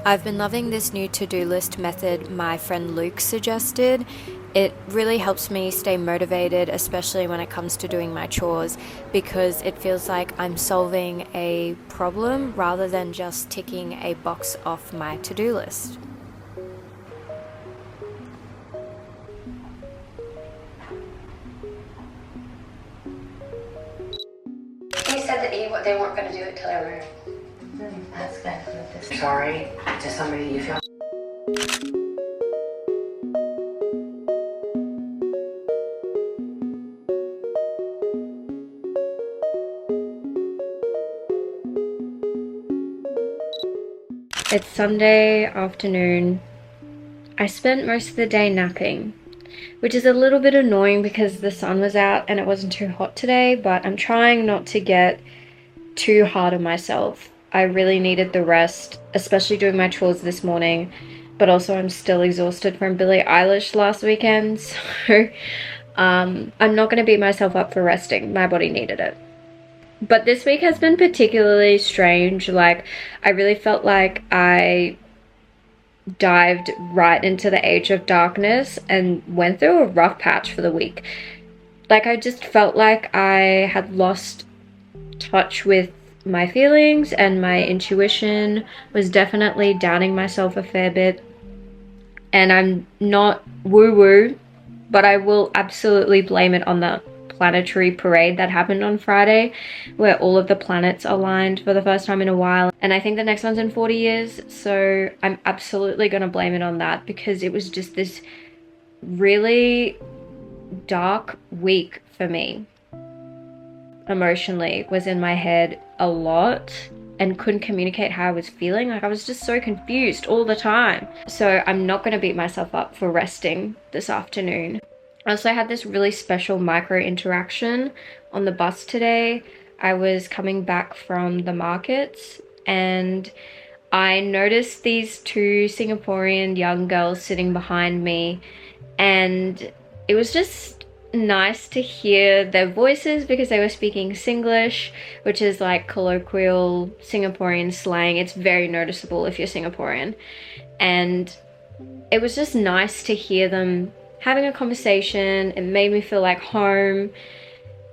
I've been loving this new to-do list method my friend Luke suggested. It really helps me stay motivated, especially when it comes to doing my chores, because it feels like I'm solving a problem rather than just ticking a box off my to-do list. He said that they weren't going to do it till they were. That's good. Sorry to somebody you feel. It's Sunday afternoon. I spent most of the day napping, which is a little bit annoying because the sun was out and it wasn't too hot today, but I'm trying not to get too hard on myself. I really needed the rest, especially doing my chores this morning, but also I'm still exhausted from Billie Eilish last weekend, so I'm not going to beat myself up for resting. My body needed it. But this week has been particularly strange. Like, I really felt like I dived right into the age of darkness and went through a rough patch for the week. Like, I just felt like I had lost touch with my feelings, and my intuition was definitely doubting myself a fair bit. And I'm not woo-woo, but I will absolutely blame it on the planetary parade that happened on Friday, where all of the planets aligned for the first time in a while, and I think the next one's in 40 years, so I'm absolutely gonna blame it on that, because it was just this really dark week for me. Emotionally, was in my head a lot and couldn't communicate how I was feeling. Like, I was just so confused all the time. So I'm not going to beat myself up for resting this afternoon. I also had this really special micro interaction on the bus today. I was coming back from the markets and I noticed these two Singaporean young girls sitting behind me, and it was just nice to hear their voices because they were speaking Singlish, which is like colloquial Singaporean slang. It's very noticeable if you're Singaporean. And it was just nice to hear them having a conversation. It made me feel like home.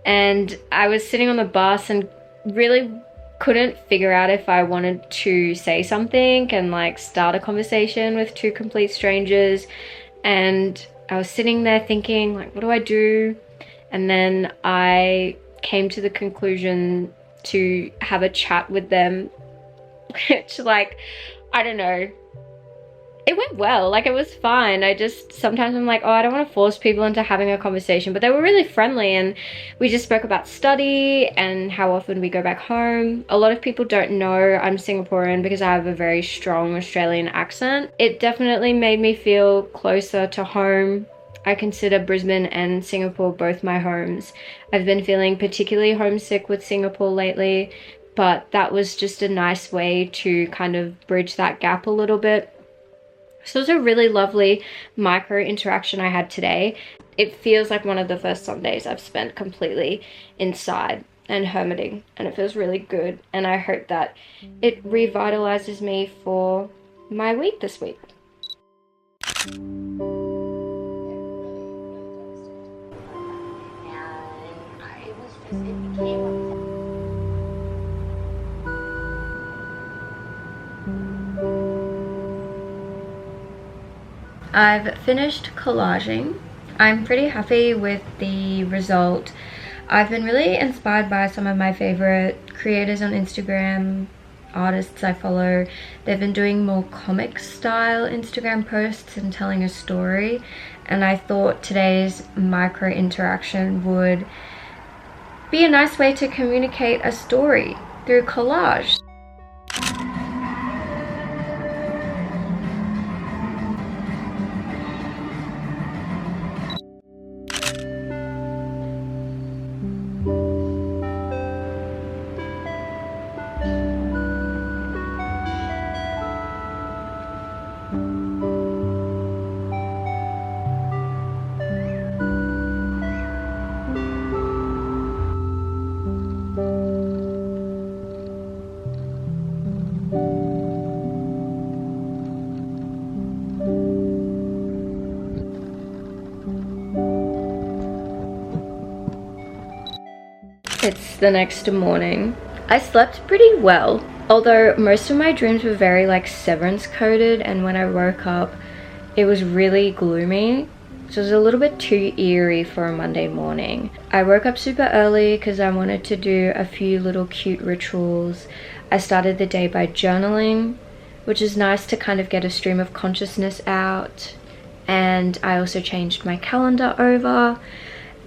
And I was sitting on the bus and really couldn't figure out if I wanted to say something and like start a conversation with two complete strangers. And I was sitting there thinking, like, what do I do? And then I came to the conclusion to have a chat with them, which, like, I don't know. It went well, like, it was fine. Sometimes I'm like, oh, I don't want to force people into having a conversation, but they were really friendly, and we just spoke about study and how often we go back home. A lot of people don't know I'm Singaporean because I have a very strong Australian accent. It definitely made me feel closer to home. I consider Brisbane and Singapore both my homes. I've been feeling particularly homesick with Singapore lately, but that was just a nice way to kind of bridge that gap a little bit. So it was a really lovely micro interaction I had today. It feels like one of the first Sundays I've spent completely inside and hermiting, and it feels really good, and I hope that it revitalizes me for my week this week. I've finished collaging. I'm pretty happy with the result. I've been really inspired by some of my favorite creators on Instagram, artists I follow. They've been doing more comic style Instagram posts and telling a story, and I thought today's micro interaction would be a nice way to communicate a story through collage. It's the next morning. I slept pretty well, although most of my dreams were very like severance coded, and when I woke up it was really gloomy. So it was a little bit too eerie for a Monday morning. I woke up super early because I wanted to do a few little cute rituals. I started the day by journaling, which is nice to kind of get a stream of consciousness out. And I also changed my calendar over,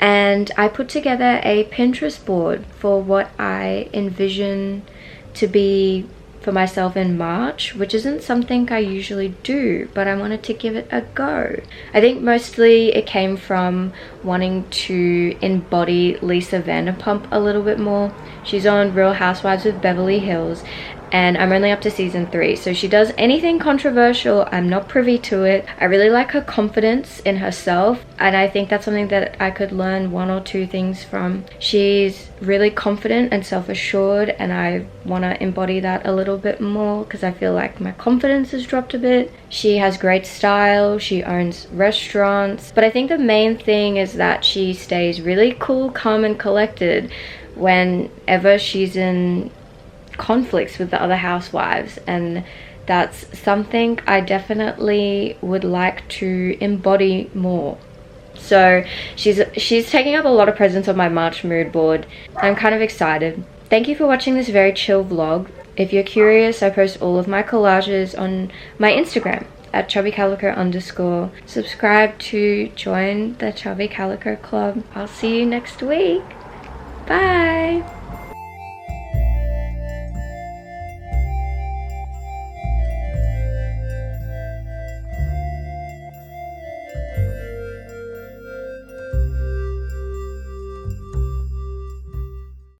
and I put together a Pinterest board for what I envision to be for myself in March, which isn't something I usually do, but I wanted to give it a go. I think mostly it came from wanting to embody Lisa Vanderpump a little bit more. She's on Real Housewives of Beverly Hills, and I'm only up to season 3, so she does anything controversial, I'm not privy to it. I really like her confidence in herself, and I think that's something that I could learn 1 or 2 things from. She's really confident and self-assured, and I want to embody that a little bit more because I feel like my confidence has dropped a bit. She has great style, she owns restaurants, but I think the main thing is that she stays really cool, calm and collected whenever she's in conflicts with the other housewives, and that's something I definitely would like to embody more. So she's taking up a lot of presence on my March mood board. I'm kind of excited. Thank you for watching this very chill vlog. If you're curious, I post all of my collages on my Instagram at chubbycalico_. Subscribe to join the Chubby Calico Club. I'll see you next week. Bye.